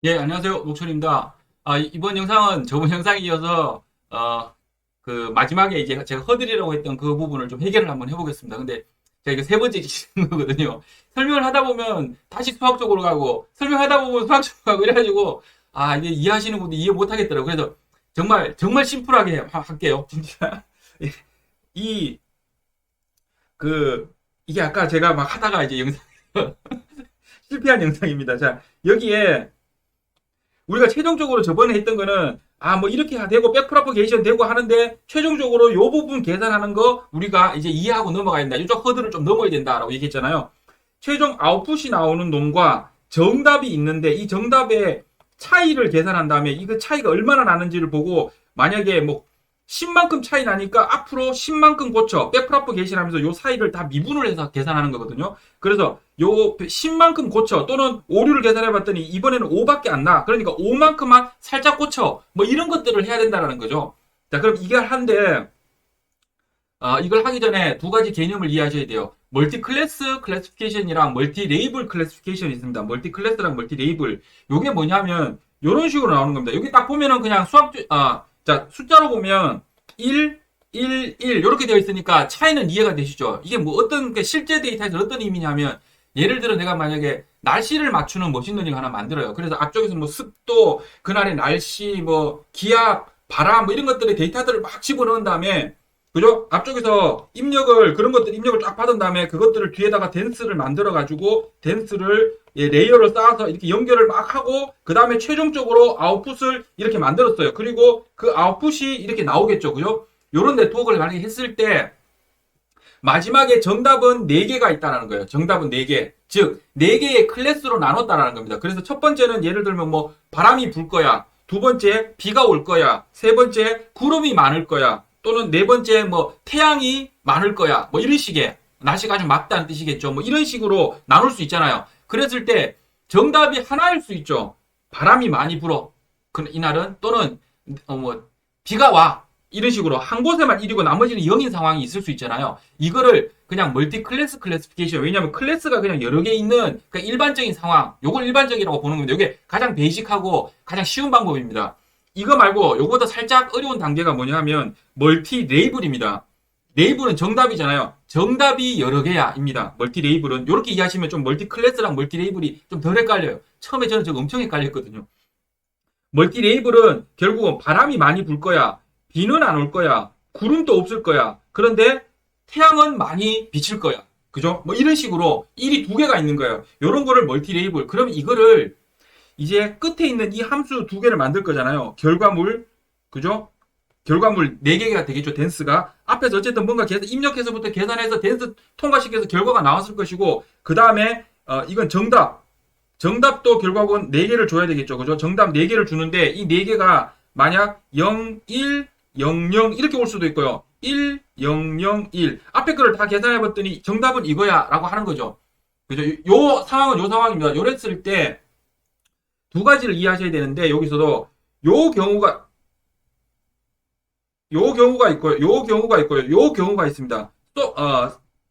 예, 안녕하세요. 녹철입니다. 이번 영상은 저번 영상에 이어서, 마지막에 이제 제가 허드리라고 했던 그 부분을 좀 해결을 한번 해보겠습니다. 근데 제가 이거 세 번째 짓는 거거든요. 설명을 하다 보면 다시 수학적으로 가고, 설명하다 보면 수학적으로 가고, 이래가지고, 이게 이해하시는 분들 이해 못 하겠더라고요. 그래서 정말 심플하게 할게요. 진짜. 이, 그, 이게 아까 제가 막 하다가 이제 영상, 실패한 영상입니다. 자, 여기에, 우리가 최종적으로 저번에 했던 거는 뭐 이렇게 되고 백프로퍼게이션 되고 하는데 최종적으로 요 부분 계산하는 거 우리가 이제 이해하고 넘어가야 된다. 이쪽 허들을 좀 넘어야 된다라고 얘기했잖아요. 최종 아웃풋이 나오는 놈과 정답이 있는데 이 정답의 차이를 계산한 다음에 이거 차이가 얼마나 나는지를 보고 만약에 뭐 10만큼 차이 나니까 앞으로 10만큼 고쳐 백프로퍼게이션 하면서 요 사이를 다 미분을 해서 계산하는 거거든요. 그래서 요 10만큼 고쳐 또는 오류를 계산해 봤더니 이번에는 5밖에 안 나. 그러니까 5만큼만 살짝 고쳐. 뭐 이런 것들을 해야 된다는 거죠. 자, 그럼 이걸 한데 이걸 하기 전에 두 가지 개념을 이해하셔야 돼요. 멀티 클래스 클래시피케이션이랑 멀티 레이블 클래시피케이션이 있습니다. 멀티 클래스랑 멀티 레이블. 요게 뭐냐면 요런 식으로 나오는 겁니다. 여기 딱 보면은 그냥 자, 숫자로 보면 1, 1, 1 이렇게 되어 있으니까 차이는 이해가 되시죠? 이게 뭐 어떤 실제 데이터에서 어떤 의미냐면 예를 들어 내가 만약에 날씨를 맞추는 머신러닝 하나 만들어요. 그래서 앞쪽에서 뭐 습도, 그날의 날씨, 뭐 기압, 바람 뭐 이런 것들의 데이터들을 막 집어넣은 다음에 그죠? 앞쪽에서 그런 것들 입력을 쫙 받은 다음에 그것들을 뒤에다가 댄스를 만들어 가지고 댄스를 레이어를 쌓아서 이렇게 연결을 막 하고 그 다음에 최종적으로 아웃풋을 이렇게 만들었어요. 그리고 그 아웃풋이 이렇게 나오겠죠. 그죠? 요런 네트워크를 만약에 했을 때 마지막에 정답은 4개가 있다는 거예요. 정답은 4개. 즉, 4개의 클래스로 나눴다는 겁니다. 그래서 첫 번째는 예를 들면 뭐 바람이 불 거야. 두 번째 비가 올 거야. 세 번째 구름이 많을 거야. 또는 네 번째 뭐 태양이 많을 거야. 뭐 이런 식의 날씨가 아주 맑다는 뜻이겠죠. 뭐 이런 식으로 나눌 수 있잖아요. 그랬을 때 정답이 하나일 수 있죠. 바람이 많이 불어. 이날은 또는 뭐 비가 와. 이런 식으로 한 곳에만 1이고 나머지는 0인 상황이 있을 수 있잖아요. 이거를 그냥 멀티 클래스 클래시피케이션. 왜냐하면 클래스가 그냥 여러 개 있는 그러니까 일반적인 상황. 요걸 일반적이라고 보는 겁니다. 이게 가장 베이직하고 가장 쉬운 방법입니다. 이거 말고 요거보다 살짝 어려운 단계가 뭐냐면 멀티 레이블입니다. 레이블은 정답이잖아요. 정답이 여러 개야입니다. 멀티 레이블은 이렇게 이해하시면 좀 멀티 클래스랑 멀티 레이블이 좀 덜 헷갈려요. 처음에 저는 저거 엄청 헷갈렸거든요. 멀티 레이블은 결국은 바람이 많이 불 거야. 비는 안 올 거야. 구름도 없을 거야. 그런데 태양은 많이 비칠 거야. 그죠? 뭐 이런 식으로 일이 두 개가 있는 거예요. 이런 거를 멀티 레이블. 그럼 이거를 이제 끝에 있는 이 함수 두 개를 만들 거잖아요. 결과물. 그죠? 결과물 4개가 되겠죠. 댄스가. 앞에서 어쨌든 뭔가 입력해서부터 계산해서 댄스 통과시켜서 결과가 나왔을 것이고 그 다음에 이건 정답도 결과는 4개를 줘야 되겠죠. 그죠? 정답 4개를 주는데 이 4개가 만약 0, 1, 0, 0 이렇게 올 수도 있고요. 1, 0, 0, 1 앞에 거를 다 계산해봤더니 정답은 이거야 라고 하는 거죠. 그죠? 요 상황은 요 상황입니다. 요랬을 때 두 가지를 이해하셔야 되는데 여기서도 요 경우가 있고요. 요 경우가 있습니다.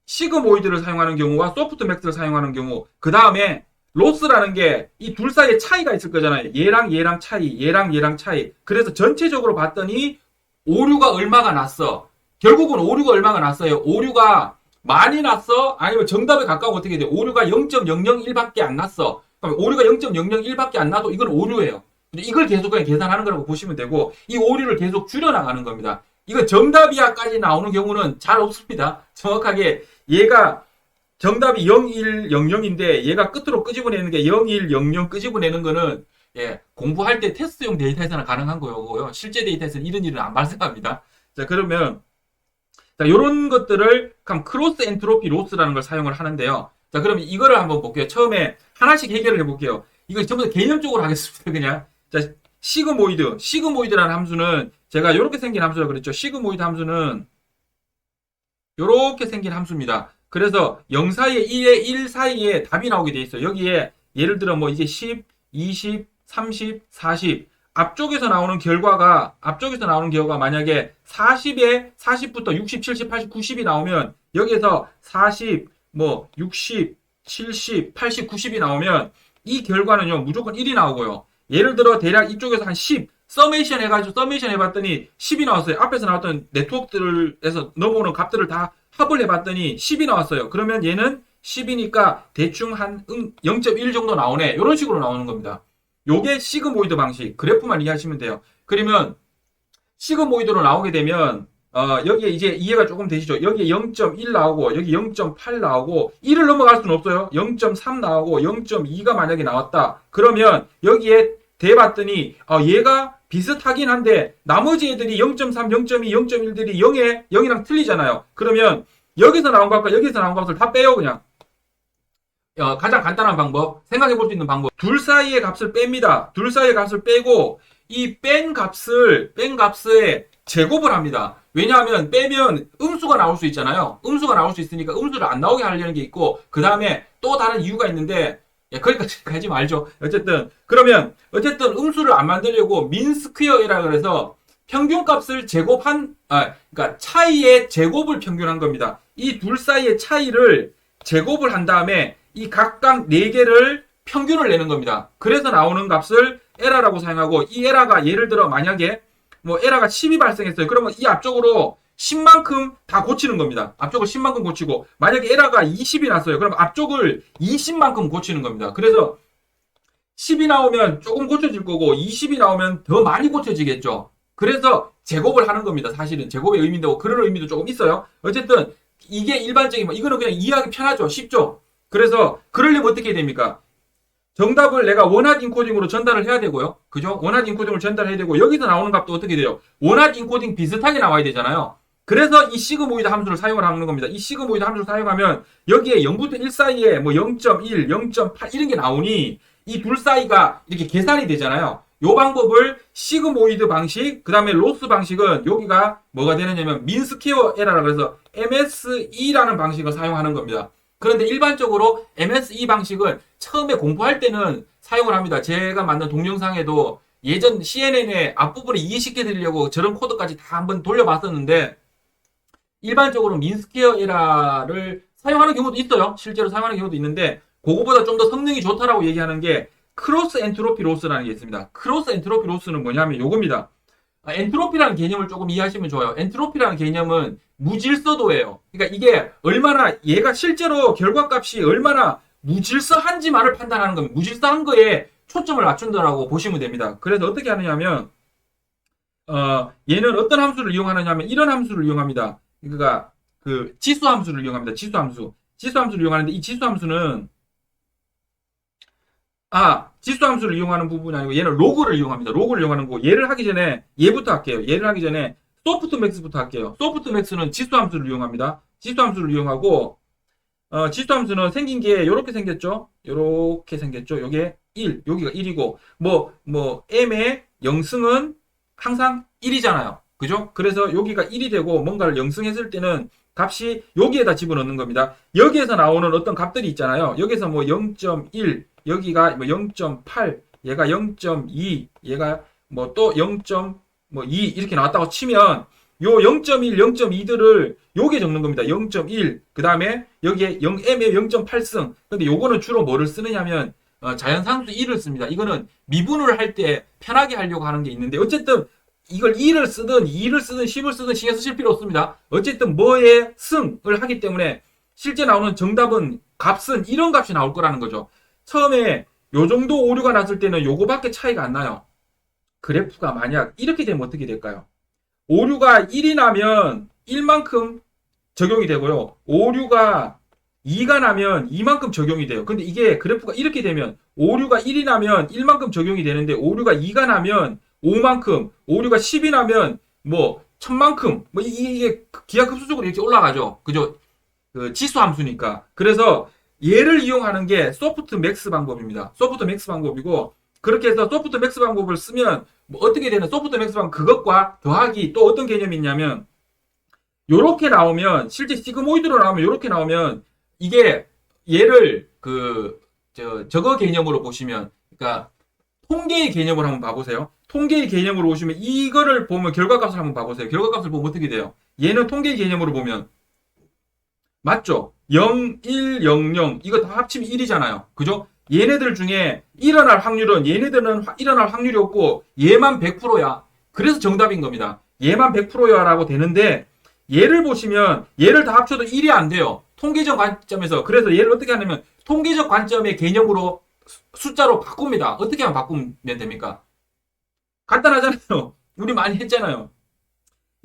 시그모이드를 사용하는 경우와 소프트맥스를 사용하는 경우 그 다음에 로스라는 게 이 둘 사이에 차이가 있을 거잖아요. 얘랑 차이, 얘랑 차이. 그래서 전체적으로 봤더니 오류가 얼마가 났어. 결국은 오류가 얼마가 났어요. 오류가 많이 났어? 아니면 정답에 가까우면 어떻게 돼? 오류가 0.001밖에 안 났어. 그럼 오류가 0.001밖에 안 나도 이건 오류예요. 이걸 계속 그냥 계산하는 거라고 보시면 되고 이 오류를 계속 줄여나가는 겁니다. 이거 정답이야까지 나오는 경우는 잘 없습니다. 정확하게 얘가 정답이 0100인데 얘가 끝으로 끄집어내는 게 0100 끄집어내는 거는 공부할 때 테스트용 데이터에서는 가능한 거고요. 실제 데이터에서는 이런 일은 안 발생합니다. 자, 그러면 자, 요런 것들을 크로스 엔트로피 로스라는 걸 사용을 하는데요. 자, 그러면 이거를 한번 볼게요. 처음에 하나씩 해결을 해볼게요. 이거 전부 다 개념적으로 하겠습니다. 그냥. 자, 시그모이드라는 함수는 제가 이렇게 생긴 함수라고 그랬죠. 시그모이드 함수는 이렇게 생긴 함수입니다. 그래서 0 사이에 1에 1 사이에 답이 나오게 돼 있어요. 여기에 예를 들어 뭐 이제 10, 20, 30, 40 앞쪽에서 나오는 결과가 만약에 40에 40부터 60, 70, 80, 90이 나오면 여기에서 40, 뭐 60, 70, 80, 90이 나오면 이 결과는요 무조건 1이 나오고요. 예를 들어 대략 이쪽에서 한 10, 서메이션 해가지고 서메이션 해봤더니 10이 나왔어요. 앞에서 나왔던 네트워크들에서 넘어오는 값들을 다 합을 해봤더니 10이 나왔어요. 그러면 얘는 10이니까 대충 한 0.1 정도 나오네. 이런 식으로 나오는 겁니다. 요게 시그모이드 방식. 그래프만 이해하시면 돼요. 그러면 시그모이드로 나오게 되면 여기에 이제 이해가 조금 되시죠? 여기에 0.1 나오고 여기 0.8 나오고 1을 넘어갈 수는 없어요. 0.3 나오고 0.2가 만약에 나왔다. 그러면 여기에 대봤더니 얘가 비슷하긴 한데 나머지 애들이 0.3, 0.2, 0.1들이 0이랑 틀리잖아요. 그러면 여기서 나온 값과 여기서 나온 값을 다 빼요 그냥. 가장 간단한 방법, 생각해 볼 수 있는 방법. 둘 사이의 값을 뺍니다. 둘 사이의 값을 빼고 이 뺀 값에 제곱을 합니다. 왜냐하면 빼면 음수가 나올 수 있잖아요. 음수가 나올 수 있으니까 음수를 안 나오게 하려는 게 있고 그 다음에 또 다른 이유가 있는데 거기까지 가지 말죠. 그러면 음수를 안 만들려고 민스퀘어라 그래서 평균값을 그러니까 차이의 제곱을 평균한 겁니다. 이 둘 사이의 차이를 제곱을 한 다음에 이 각각 4개를 평균을 내는 겁니다. 그래서 나오는 값을 에러라고 사용하고 이 에러가 예를 들어 만약에 뭐 에러가 10이 발생했어요. 그러면 이 앞쪽으로 10만큼 다 고치는 겁니다. 앞쪽을 10만큼 고치고 만약에 에러가 20이 났어요. 그럼 앞쪽을 20만큼 고치는 겁니다. 그래서 10이 나오면 조금 고쳐질 거고 20이 나오면 더 많이 고쳐지겠죠. 그래서 제곱을 하는 겁니다. 사실은 제곱의 의미도 그런 의미도 조금 있어요. 어쨌든 이게 일반적인 이거는 그냥 이해하기 편하죠. 쉽죠. 그래서 그러려면 어떻게 해야 됩니까? 정답을 내가 원핫 인코딩으로 전달을 해야 되고요. 그죠? 원핫 인코딩으로 전달해야 되고 여기서 나오는 값도 어떻게 돼요? 원핫 인코딩 비슷하게 나와야 되잖아요. 그래서 이 시그모이드 함수를 사용을 하는 겁니다. 이 시그모이드 함수를 사용하면 여기에 0부터 1 사이에 뭐 0.1, 0.8 이런 게 나오니 이 둘 사이가 이렇게 계산이 되잖아요. 요 방법을 시그모이드 방식, 그 다음에 로스 방식은 여기가 뭐가 되느냐면 민스퀘어 에러라 그래서 MSE라는 방식을 사용하는 겁니다. 그런데 일반적으로 MSE 방식은 처음에 공부할 때는 사용을 합니다. 제가 만든 동영상에도 예전 CNN의 앞부분을 이해시켜 드리려고 저런 코드까지 다 한번 돌려봤었는데 일반적으로 민스퀘어 에러를 사용하는 경우도 있어요. 실제로 사용하는 경우도 있는데 그거보다 좀 더 성능이 좋다라고 얘기하는 게 크로스 엔트로피 로스라는 게 있습니다. 크로스 엔트로피 로스는 뭐냐면 요겁니다. 엔트로피라는 개념을 조금 이해하시면 좋아요. 엔트로피라는 개념은 무질서도예요. 그러니까 이게 얼마나 얘가 실제로 결과값이 얼마나 무질서한지만을 판단하는 겁니다. 무질서한 거에 초점을 맞춘다라고 보시면 됩니다. 그래서 어떻게 하느냐면 얘는 어떤 함수를 이용하느냐면 이런 함수를 이용합니다. 그러니까 그 지수 함수를 이용합니다. 지수 함수를 이용하는데 이 지수 함수는 지수 함수를 이용하는 부분이 아니고 얘는 로그를 이용합니다. 로그를 이용하는 거고 얘를 하기 전에 얘부터 할게요. 얘를 하기 전에 소프트맥스부터 할게요. 소프트맥스는 지수 함수를 이용합니다. 지수 함수를 이용하고 지수 함수는 생긴 게 이렇게 생겼죠. 이렇게 생겼죠. 요게 1, 여기가 1이고 m의 영승은 항상 1이잖아요. 그죠? 그래서 여기가 1이 되고 뭔가를 영승했을 때는 값이 여기에다 집어넣는 겁니다. 여기에서 나오는 어떤 값들이 있잖아요. 여기서 뭐 0.1, 여기가 뭐 0.8, 얘가 0.2, 얘가 뭐 또 0.2 이렇게 나왔다고 치면 요 0.1, 0.2들을 요게 적는 겁니다. 0.1, 그 다음에 여기에 m의 0.8승. 근데 요거는 주로 뭐를 쓰느냐면 자연상수 1을 씁니다. 이거는 미분을 할 때 편하게 하려고 하는 게 있는데 어쨌든 이걸 1을 쓰든 2를 쓰든 10을 쓰든 신경 쓰실 필요 없습니다. 어쨌든 뭐의 승을 하기 때문에 실제 나오는 정답은 값은 이런 값이 나올 거라는 거죠. 처음에 요 정도 오류가 났을 때는 요거밖에 차이가 안 나요. 그래프가 만약 이렇게 되면 어떻게 될까요? 오류가 1이 나면 1만큼 적용이 되고요. 오류가 2가 나면 2만큼 적용이 돼요. 근데 이게 그래프가 이렇게 되면 오류가 1이 나면 1만큼 적용이 되는데 오류가 2가 나면 5만큼, 오류가 10이 나면 뭐 1000만큼, 뭐 이게 기하급수적으로 이렇게 올라가죠. 그죠? 그 지수 함수니까. 그래서 얘를 이용하는 게 소프트 맥스 방법입니다. 소프트 맥스 방법이고 그렇게 해서 소프트 맥스 방법을 쓰면 뭐 어떻게 되는 소프트 맥스 방법 그것과 더하기 또 어떤 개념이 있냐면 요렇게 나오면 실제 시그모이드로 나오면 요렇게 나오면 이게 얘를 저거 개념으로 보시면 그러니까 통계의 개념을 한번 봐보세요. 통계의 개념으로 보시면 이거를 보면 결과값을 한번 봐보세요. 결과값을 보면 어떻게 돼요? 얘는 통계의 개념으로 보면 맞죠? 0, 1, 0, 0 이거 다 합치면 1이잖아요. 그죠? 얘네들 중에 일어날 확률은 얘네들은 일어날 확률이 없고 얘만 100%야. 그래서 정답인 겁니다. 얘만 100%야라고 되는데 얘를 보시면 얘를 다 합쳐도 1이 안 돼요. 통계적 관점에서. 그래서 얘를 어떻게 하냐면 통계적 관점의 개념으로 숫자로 바꿉니다. 어떻게 하면 바꾸면 됩니까? 간단하잖아요. 우리 많이 했잖아요.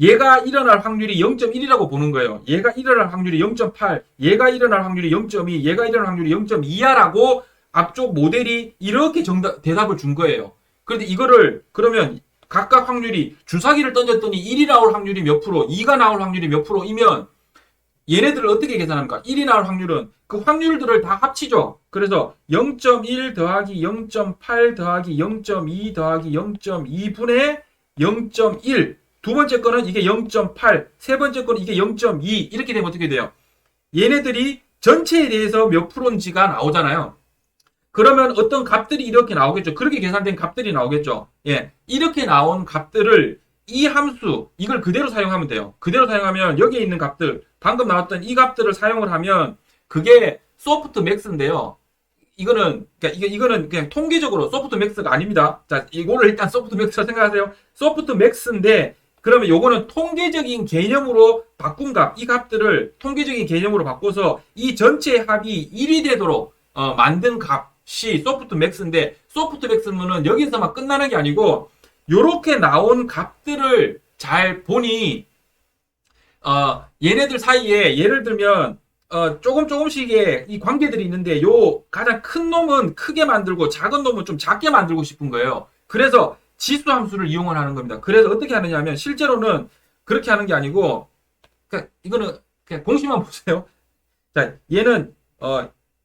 얘가 일어날 확률이 0.1이라고 보는 거예요. 얘가 일어날 확률이 0.8, 얘가 일어날 확률이 0.2, 얘가 일어날 확률이 0.2야라고 앞쪽 모델이 이렇게 대답을 준 거예요. 그런데 이거를 그러면 각각 확률이 주사기를 던졌더니 1이 나올 확률이 몇 프로, 2가 나올 확률이 몇 프로이면 얘네들을 어떻게 계산합니까? 1이 나올 확률은 그 확률들을 다 합치죠. 그래서 0.1 더하기 0.8 더하기 0.2 더하기 0.2분의 0.1. 두 번째 거는 이게 0.8, 세 번째 거는 이게 0.2. 이렇게 되면 어떻게 돼요? 얘네들이 전체에 대해서 몇 프로인지가 나오잖아요. 그러면 어떤 값들이 이렇게 나오겠죠. 그렇게 계산된 값들이 나오겠죠. 예, 이렇게 나온 값들을 이 함수, 이걸 그대로 사용하면 돼요. 그대로 사용하면 여기에 있는 값들, 방금 나왔던 이 값들을 사용을 하면 그게 소프트 맥스인데요. 이거는 그냥 통계적으로 소프트 맥스가 아닙니다. 자, 이거를 일단 소프트 맥스라 생각하세요. 소프트 맥스인데 그러면 요거는 통계적인 개념으로 바꾼 값, 이 값들을 통계적인 개념으로 바꿔서 이 전체 합이 1이 되도록 만든 값이 소프트 맥스인데, 소프트 맥스는 여기서만 끝나는 게 아니고 요렇게 나온 값들을 잘 보니 얘네들 사이에 예를 들면 조금씩의 이 관계들이 있는데 요 가장 큰 놈은 크게 만들고 작은 놈은 좀 작게 만들고 싶은 거예요. 그래서 지수 함수를 이용을 하는 겁니다. 그래서 어떻게 하느냐 하면 실제로는 그렇게 하는 게 아니고 그러니까 이거는 그냥 공식만 보세요. 자, 얘는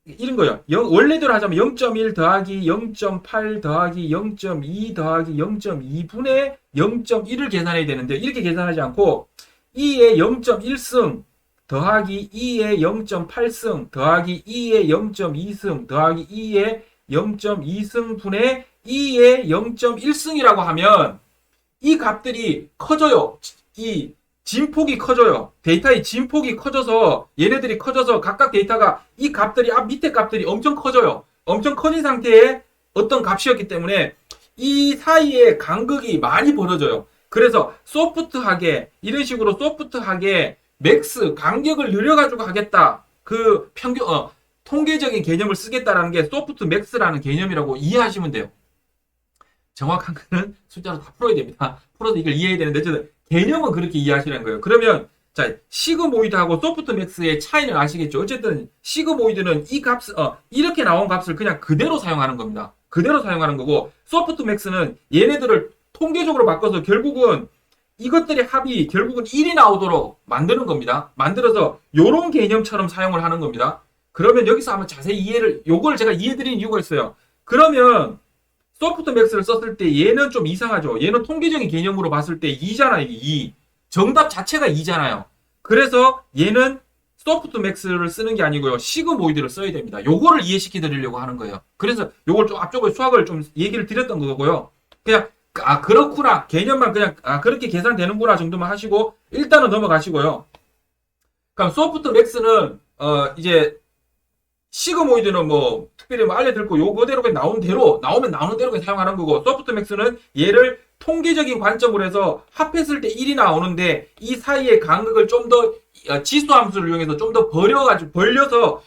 이런 거예요. 원래대로 하자면 0.1 더하기 0.8 더하기 0.2 더하기 0.2분의 0.1을 계산해야 되는데 이렇게 계산하지 않고 2의 0.1승 더하기 2의 0.8승 더하기 2의 0.2승 더하기 2의 0.2승분의 2의 0.1승이라고 하면 이 값들이 커져요. 이 진폭이 커져요. 데이터의 진폭이 커져서 얘네들이 커져서 각각 데이터가 이 값들이 앞 밑에 값들이 엄청 커져요. 엄청 커진 상태의 어떤 값이었기 때문에 이 사이에 간극이 많이 벌어져요. 그래서 소프트하게 이런 식으로 소프트하게 맥스 간격을 늘려가지고 하겠다. 그 평균 통계적인 개념을 쓰겠다라는 게 소프트 맥스라는 개념이라고 이해하시면 돼요. 정확한 거는 숫자로 다 풀어야 됩니다. 풀어서 이걸 이해해야 되는데 저는 개념은 그렇게 이해하시라는 거예요. 그러면 자 시그모이드하고 소프트 맥스의 차이는 아시겠죠? 어쨌든 시그모이드는 이 값, 이렇게 나온 값을 그냥 그대로 사용하는 겁니다. 그대로 사용하는 거고 소프트 맥스는 얘네들을 통계적으로 바꿔서 결국은 이것들의 합이 결국은 1이 나오도록 만드는 겁니다. 만들어서 요런 개념처럼 사용을 하는 겁니다. 그러면 여기서 한번 자세히 요걸 제가 이해드리는 이유가 있어요. 그러면 소프트 맥스를 썼을 때 얘는 좀 이상하죠. 얘는 통계적인 개념으로 봤을 때 2잖아요. 이게 2. 정답 자체가 2잖아요. 그래서 얘는 소프트 맥스를 쓰는 게 아니고요. 시그모이드를 써야 됩니다. 요거를 이해시켜 드리려고 하는 거예요. 그래서 요걸 좀 앞쪽에 수학을 좀 얘기를 드렸던 거고요. 그냥 그렇구나. 개념만 그냥 그렇게 계산되는구나 정도만 하시고 일단은 넘어가시고요. 그럼 소프트 맥스는 이제 시그모이드는 뭐 특별히 뭐 알려드리고 요거대로 그냥 나오면 나오는 대로 그냥 사용하는 거고 소프트 맥스는 얘를 통계적인 관점으로 해서 합했을 때 1이 나오는데 이 사이의 간극을 좀 더 지수 함수를 이용해서 좀 더 벌려서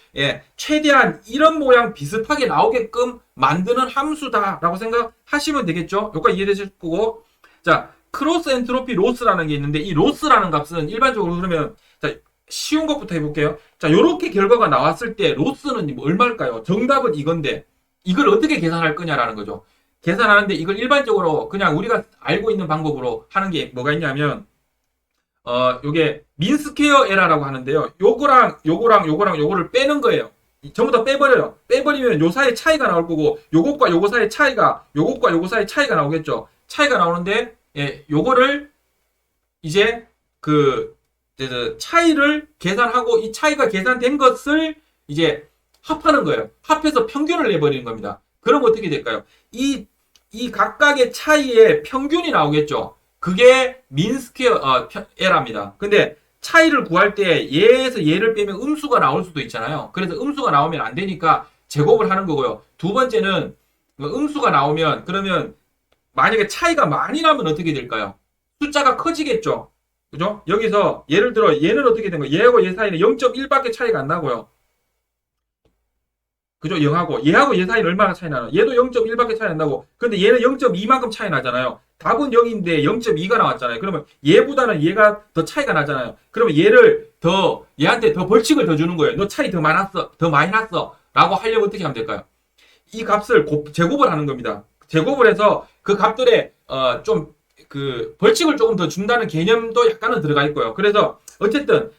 최대한 이런 모양 비슷하게 나오게끔 만드는 함수다라고 생각하시면 되겠죠. 여기까지 이해되실 거고 자 크로스 엔트로피 로스라는 게 있는데 이 로스라는 값은 일반적으로 그러면 자 쉬운 것부터 해볼게요. 자, 요렇게 결과가 나왔을 때 로스는 얼마일까요? 정답은 이건데 이걸 어떻게 계산할 거냐라는 거죠. 계산하는데 이걸 일반적으로 그냥 우리가 알고 있는 방법으로 하는 게 뭐가 있냐면 요게 민스퀘어 에러라고 하는데요. 요거를 빼는 거예요. 전부 다 빼버려요. 빼버리면 요 사이에 차이가 나올 거고 요것과 요거 사이에 차이가 나오겠죠. 차이가 나오는데 요거를 이제 차이를 계산하고 이 차이가 계산된 것을 이제 합하는 거예요. 합해서 평균을 내버리는 겁니다. 그럼 어떻게 될까요? 이 각각의 차이의 평균이 나오겠죠. 그게 민스퀘어 에러입니다. 근데 차이를 구할 때 얘에서 얘를 빼면 음수가 나올 수도 있잖아요. 그래서 음수가 나오면 안 되니까 제곱을 하는 거고요. 두 번째는 음수가 나오면 그러면 만약에 차이가 많이 나면 어떻게 될까요? 숫자가 커지겠죠. 그죠? 여기서 예를 들어 얘는 어떻게 된 거예요? 얘하고 얘 사이는 0.1밖에 차이가 안 나고요. 그죠? 0하고 얘하고 얘 사이는 얼마나 차이 나요? 얘도 0.1밖에 차이 안 나고 근데 얘는 0.2만큼 차이 나잖아요. 답은 0인데 0.2가 나왔잖아요. 그러면 얘보다는 얘가 더 차이가 나잖아요. 그러면 얘한테 더 벌칙을 더 주는 거예요. 너 차이 더 많았어. 더 많이 났어. 라고 하려면 어떻게 하면 될까요? 이 값을 제곱을 하는 겁니다. 제곱을 해서 그 값들에 좀 그 벌칙을 조금 더 준다는 개념도 약간은 들어가 있고요. 그래서 어쨌든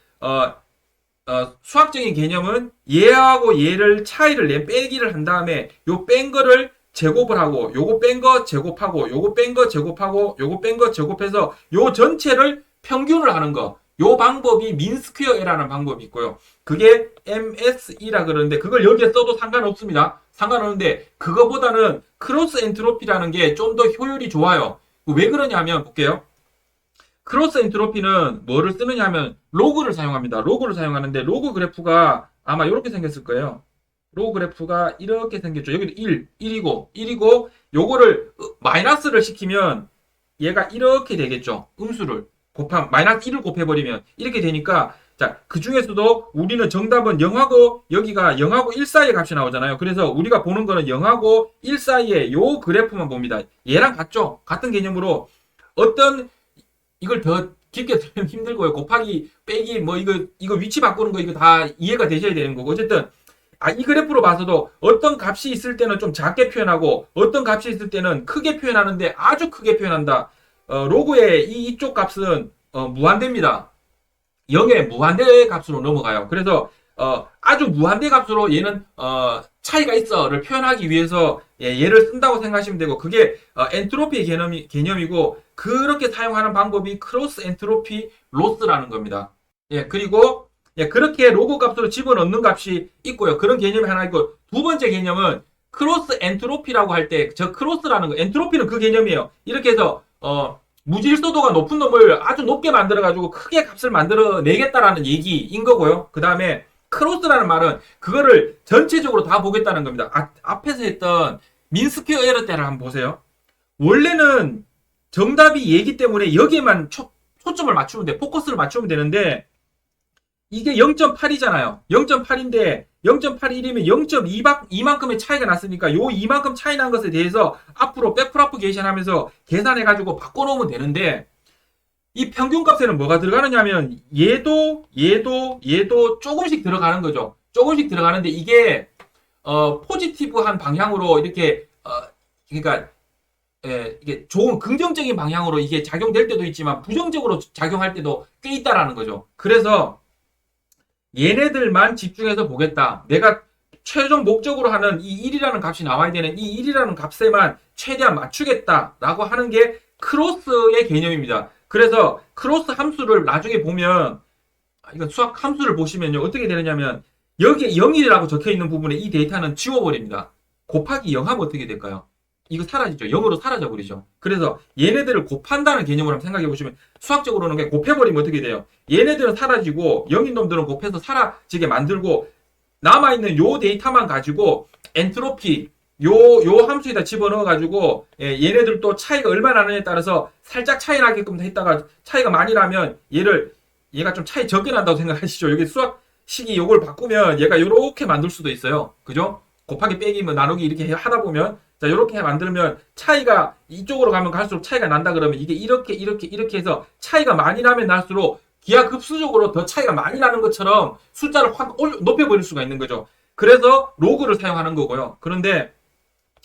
수학적인 개념은 얘하고 얘를 차이를 빼기를 한 다음에 요 뺀 거를 제곱을 하고 요거 뺀 거 제곱하고 요거 뺀 거 제곱하고 요거 뺀 거 제곱해서 요 전체를 평균을 하는 거. 요 방법이 민스퀘어라는 방법이 있고요. 그게 MSE라 그러는데 그걸 여기에 써도 상관없습니다. 상관없는데 그거보다는 크로스 엔트로피라는 게 좀 더 효율이 좋아요. 왜 그러냐면 볼게요. 크로스 엔트로피는 뭐를 쓰느냐 하면 로그를 사용합니다. 로그를 사용하는데 로그 그래프가 아마 이렇게 생겼을 거예요. 로그 그래프가 이렇게 생겼죠. 여기도 1이고 요거를 마이너스를 시키면 얘가 이렇게 되겠죠. 음수를 마이너스 1을 곱해버리면 이렇게 되니까 자, 그 중에서도 우리는 정답은 0하고 여기가 0하고 1 사이의 값이 나오잖아요. 그래서 우리가 보는 거는 0하고 1 사이의 요 그래프만 봅니다. 얘랑 같죠? 같은 개념으로 어떤 이걸 더 깊게 들으면 힘들고요. 곱하기, 빼기, 뭐 이거 위치 바꾸는 거 이거 다 이해가 되셔야 되는 거고. 어쨌든 이 그래프로 봐서도 어떤 값이 있을 때는 좀 작게 표현하고 어떤 값이 있을 때는 크게 표현하는데 아주 크게 표현한다. 로그의 이쪽 값은 무한대입니다. 0의 무한대 값으로 넘어가요. 그래서 아주 무한대 값으로 얘는 차이가 있어를 표현하기 위해서 얘를 쓴다고 생각하시면 되고 그게 엔트로피의 개념이고 그렇게 사용하는 방법이 크로스 엔트로피 로스라는 겁니다. 그리고 그렇게 로그 값으로 집어넣는 값이 있고요. 그런 개념이 하나 있고 두 번째 개념은 크로스 엔트로피라고 할 때 저 크로스라는 거 엔트로피는 그 개념이에요. 이렇게 해서 무질서도가 높은 놈을 아주 높게 만들어가지고 크게 값을 만들어내겠다라는 얘기인 거고요. 그 다음에 크로스라는 말은 그거를 전체적으로 다 보겠다는 겁니다. 앞에서 했던 민스퀘어 에러 때를 한번 보세요. 원래는 정답이 얘기 때문에 여기에만 초점을 맞추면 돼. 포커스를 맞추면 되는데 이게 0.8이잖아요. 0.8인데 0.81이면 0.2만큼의 차이가 났으니까 요 이만큼 차이 난 것에 대해서 앞으로 백프로포게이션 하면서 계산해가지고 바꿔놓으면 되는데 이 평균값에는 뭐가 들어가느냐 하면 얘도 조금씩 들어가는 거죠. 조금씩 들어가는데 이게 포지티브한 방향으로 이렇게 그러니까 이게 좋은 긍정적인 방향으로 이게 작용될 때도 있지만 부정적으로 작용할 때도 꽤 있다라는 거죠. 그래서 얘네들만 집중해서 보겠다. 내가 최종 목적으로 하는 이 1이라는 값이 나와야 되는 이 1이라는 값에만 최대한 맞추겠다라고 하는 게 크로스의 개념입니다. 그래서 크로스 함수를 나중에 보면 이거 수학 함수를 보시면요. 어떻게 되느냐면 여기에 0이라고 적혀 있는 부분에 이 데이터는 지워버립니다. 곱하기 0 하면 어떻게 될까요? 이거 사라지죠. 0으로 사라져버리죠. 그래서 얘네들을 곱한다는 개념으로 한번 생각해 보시면 수학적으로는 그냥 곱해버리면 어떻게 돼요? 얘네들은 사라지고 0인 놈들은 곱해서 사라지게 만들고 남아있는 요 데이터만 가지고 엔트로피 요 함수에다 집어넣어 가지고 얘네들 또 차이가 얼마나 나느냐에 따라서 살짝 차이 나게끔 했다가 차이가 많이 나면 얘가 좀 차이 적게 난다고 생각하시죠. 여기 수학식이 요걸 바꾸면 얘가 요렇게 만들 수도 있어요. 그죠? 곱하기 빼기 뭐 나누기 이렇게 하다 보면 자 요렇게 만들면 차이가 이쪽으로 가면 갈수록 차이가 난다 그러면 이게 이렇게 해서 차이가 많이 나면 날수록 기하급수적으로 더 차이가 많이 나는 것처럼 숫자를 확 높여버릴 수가 있는 거죠. 그래서 로그를 사용하는 거고요. 그런데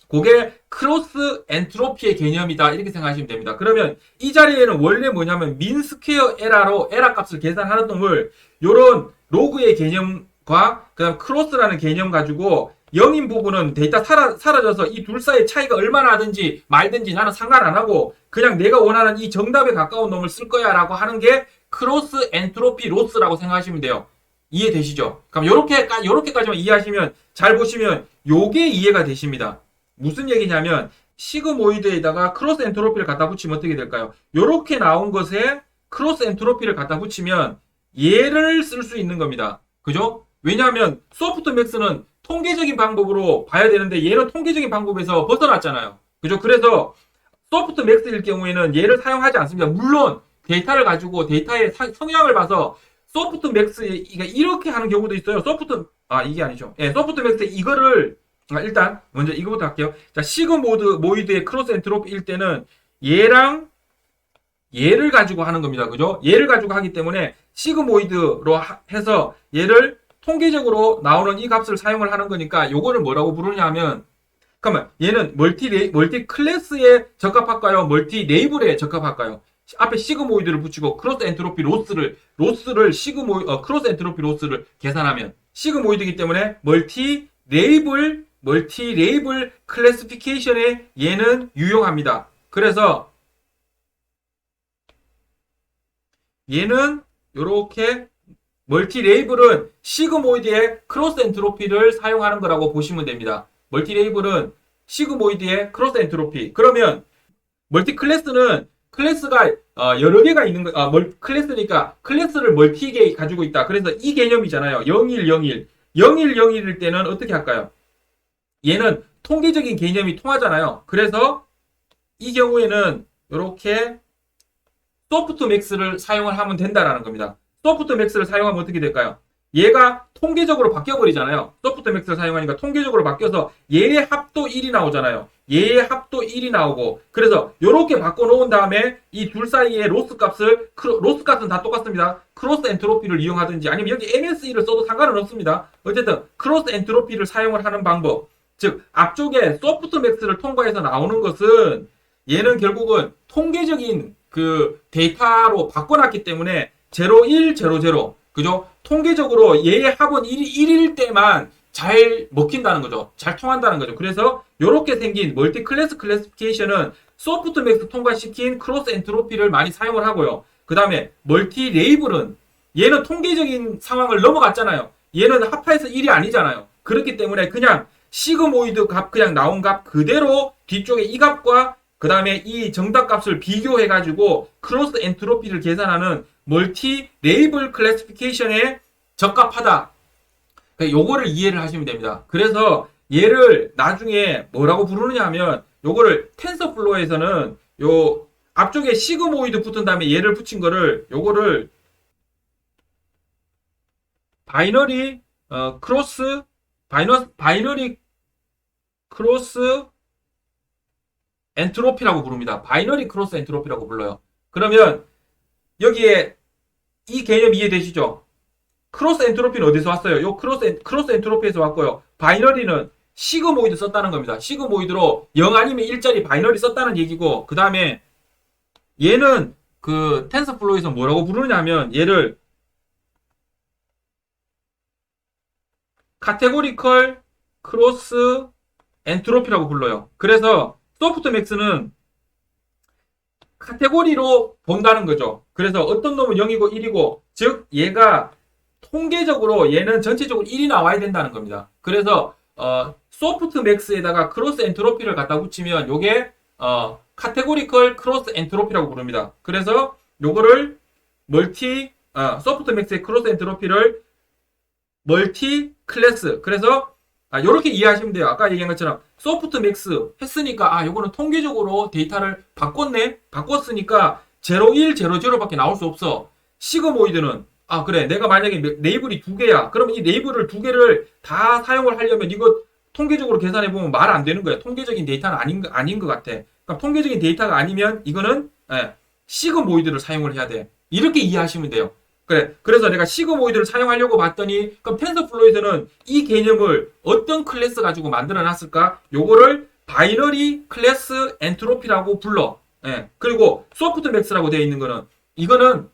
그게 크로스 엔트로피의 개념이다 이렇게 생각하시면 됩니다. 그러면 이 자리에는 원래 뭐냐면 민스퀘어 에러로 에러 값을 계산하는 놈을 요런 로그의 개념과 그다음 크로스라는 개념 가지고 0인 부분은 데이터 사라져서 이 둘 사이의 차이가 얼마나 하든지 말든지 나는 상관 안 하고 그냥 내가 원하는 이 정답에 가까운 놈을 쓸 거야 라고 하는 게 크로스 엔트로피 로스라고 생각하시면 돼요. 이해되시죠? 그럼 요렇게까지만 이해하시면 잘 보시면 요게 이해가 되십니다. 무슨 얘기냐면 시그모이드에다가 크로스 엔트로피를 갖다 붙이면 어떻게 될까요? 요렇게 나온 것에 크로스 엔트로피를 갖다 붙이면 얘를 쓸 수 있는 겁니다. 그죠? 왜냐하면 소프트맥스는 통계적인 방법으로 봐야 되는데 얘는 통계적인 방법에서 벗어났잖아요. 그죠? 그래서 소프트 맥스일 경우에는 얘를 사용하지 않습니다. 물론 데이터를 가지고 데이터의 성향을 봐서 소프트 맥스 이렇게 하는 경우도 있어요. 이게 아니죠. 예, 소프트 맥스 이거를 일단 먼저 이거부터 할게요. 자, 모이드의 크로스 엔트로피일 때는 얘랑 얘를 가지고 하는 겁니다. 그죠? 얘를 가지고 하기 때문에 시그모이드로 해서 얘를 통계적으로 나오는 이 값을 사용을 하는 거니까 요거를 뭐라고 부르냐 하면 그러면 얘는 멀티 클래스에 적합할까요? 멀티 레이블에 적합할까요? 앞에 시그모이드를 붙이고 크로스 엔트로피 로스를 크로스 엔트로피 로스를 계산하면 시그모이드이기 때문에 멀티 레이블 클래시피케이션에 얘는 유용합니다. 그래서 얘는 이렇게 멀티 레이블은 시그모이드의 크로스 엔트로피를 사용하는 거라고 보시면 됩니다. 멀티 레이블은 시그모이드의 크로스 엔트로피. 그러면 멀티 클래스는 클래스가 여러 개가 있는 거, 클래스니까 클래스를 멀티 개 가지고 있다. 그래서 이 개념이잖아요. 0101. 0101일 때는 어떻게 할까요? 얘는 통계적인 개념이 통하잖아요. 그래서 이 경우에는 이렇게 소프트 맥스를 사용을 하면 된다라는 겁니다. 소프트 맥스를 사용하면 어떻게 될까요? 얘가 통계적으로 바뀌어버리잖아요. 소프트 맥스를 사용하니까 통계적으로 바뀌어서 얘의 합도 1이 나오잖아요. 얘의 합도 1이 나오고 그래서 이렇게 바꿔놓은 다음에 이 둘 사이의 로스 값은 다 똑같습니다. 크로스 엔트로피를 이용하든지 아니면 여기 MSE를 써도 상관은 없습니다. 어쨌든 크로스 엔트로피를 사용을 하는 방법 즉 앞쪽에 소프트 맥스를 통과해서 나오는 것은 얘는 결국은 통계적인 그 데이터로 바꿔놨기 때문에 0, 1, 0, 0 그죠? 통계적으로 얘의 합은 1일 때만 잘 먹힌다는 거죠. 잘 통한다는 거죠. 그래서 이렇게 생긴 멀티 클래스 클래시피케이션은 소프트 맥스 통과시킨 크로스 엔트로피를 많이 사용을 하고요. 그 다음에 멀티 레이블은 얘는 통계적인 상황을 넘어갔잖아요. 얘는 합파에서 1이 아니잖아요. 그렇기 때문에 그냥 시그모이드 값 그냥 나온 값 그대로 뒤쪽에 이 값과 그 다음에 이 정답 값을 비교해가지고 크로스 엔트로피를 계산하는 멀티 레이블 클래시피케이션에 적합하다. 요거를 이해를 하시면 됩니다. 그래서 얘를 나중에 뭐라고 부르느냐 하면 요거를 텐서플로어에서는 요 앞쪽에 시그모이드 붙은 다음에 얘를 붙인 거를 요거를 바이너리 크로스 엔트로피라고 부릅니다. 바이너리 크로스 엔트로피라고 불러요. 그러면 여기에 이 개념 이해되시죠? 크로스 엔트로피는 어디서 왔어요? 요 크로스 엔트로피에서 왔고요. 바이너리는 시그모이드 썼다는 겁니다. 시그모이드로 0 아니면 1짜리 바이너리 썼다는 얘기고 그 다음에 얘는 그 텐서플로우에서 뭐라고 부르냐 하면 얘를 카테고리컬 크로스 엔트로피라고 불러요. 그래서 소프트 맥스는 카테고리로 본다는 거죠. 그래서 어떤 놈은 0이고 1이고 즉 얘가 통계적으로 얘는 전체적으로 1이 나와야 된다는 겁니다. 그래서 소프트 맥스에다가 크로스 엔트로피를 갖다 붙이면 요게 카테고리컬 크로스 엔트로피라고 부릅니다. 그래서 요거를 소프트 맥스의 크로스 엔트로피를 멀티 클래스 그래서 요렇게 이해하시면 돼요. 아까 얘기한 것처럼 소프트 맥스 했으니까 요거는 통계적으로 데이터를 바꿨으니까 0, 1, 0, 0밖에 나올 수 없어. 시그모이드는 그래 내가 만약에 레이블이 2개야 그러면 이 레이블을 2개를 다 사용을 하려면 이거 통계적으로 계산해보면 말 안 되는 거야. 통계적인 데이터는 아닌 것 같아. 그러니까 통계적인 데이터가 아니면 이거는 시그모이드를 사용을 해야 돼. 이렇게 이해하시면 돼요. 그래. 그래서 내가 시그모이드를 사용하려고 봤더니 그럼 텐서플로우에서는 이 개념을 어떤 클래스 가지고 만들어 놨을까? 요거를 바이너리 클래스 엔트로피라고 불러. 그리고 소프트 맥스라고 되어 있는 거는 이거는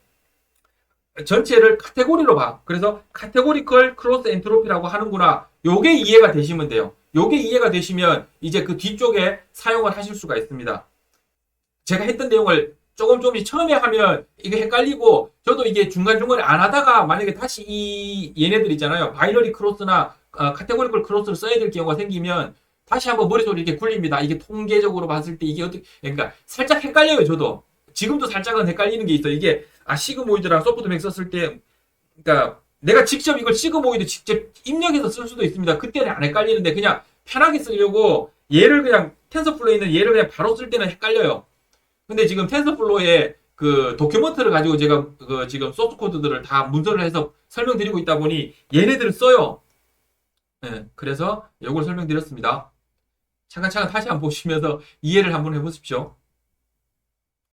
전체를 카테고리로 봐. 그래서 카테고리컬 크로스 엔트로피라고 하는구나. 요게 이해가 되시면 돼요. 요게 이해가 되시면 이제 그 뒤쪽에 사용을 하실 수가 있습니다. 제가 했던 내용을 조금씩 처음에 하면 이게 헷갈리고 저도 이게 중간중간에 안 하다가 만약에 다시 얘네들 있잖아요. 바이너리 크로스나 카테고리컬 크로스를 써야 될 경우가 생기면 다시 한번 머릿속에 이렇게 굴립니다. 이게 통계적으로 봤을 때 이게 어떻게 그러니까 살짝 헷갈려요. 저도 지금도 살짝은 헷갈리는 게 있어요. 이게 시그모이드랑 소프트 맥 썼을 때 그러니까 내가 직접 이걸 시그모이드 직접 입력해서 쓸 수도 있습니다. 그때는 안 헷갈리는데 그냥 편하게 쓰려고 얘를 그냥 텐서플로우에 있는 얘를 그냥 바로 쓸 때는 헷갈려요. 근데 지금 텐서플로우에 그 도큐먼트를 가지고 제가 그 지금 소스 코드들을 다 문서를 해서 설명드리고 있다 보니 얘네들을 써요. 네, 그래서 이걸 설명드렸습니다. 차근차근 다시 한번 보시면서 이해를 한번 해보십시오.